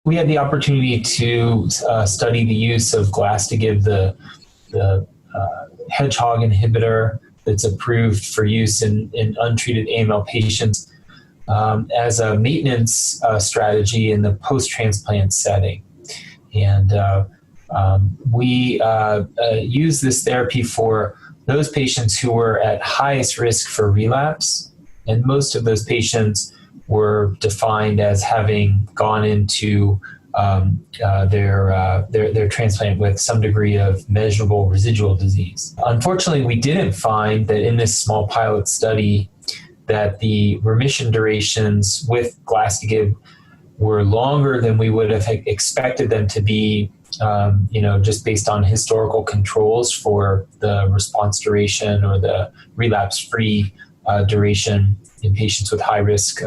We had the opportunity to study the use of Glasdegib, the hedgehog inhibitor that's approved for use in untreated AML patients, as a maintenance strategy in the post-transplant setting. And we use this therapy for those patients who were at highest risk for relapse, and most of those patients were defined as having gone into their transplant with some degree of measurable residual disease. Unfortunately, we didn't find that in this small pilot study that the remission durations with Glasdegib were longer than we would have expected them to be, just based on historical controls for the response duration or the relapse-free duration in patients with high-risk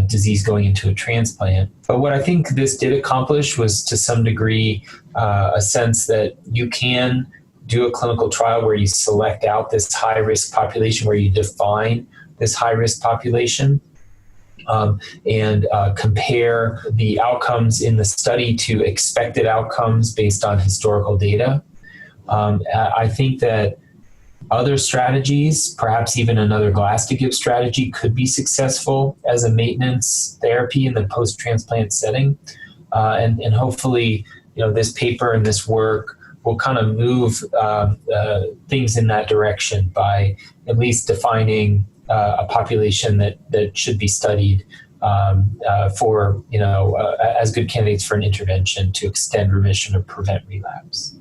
disease going into a transplant. But what I think this did accomplish was, to some degree, a sense that you can do a clinical trial where you select out this high-risk population, where you define this high-risk population, and compare the outcomes in the study to expected outcomes based on historical data. I think that other strategies, perhaps even another Glasdegib strategy, could be successful as a maintenance therapy in the post-transplant setting. And hopefully, this paper and this work will kind of move things in that direction by at least defining a population that should be studied for, as good candidates for an intervention to extend remission or prevent relapse.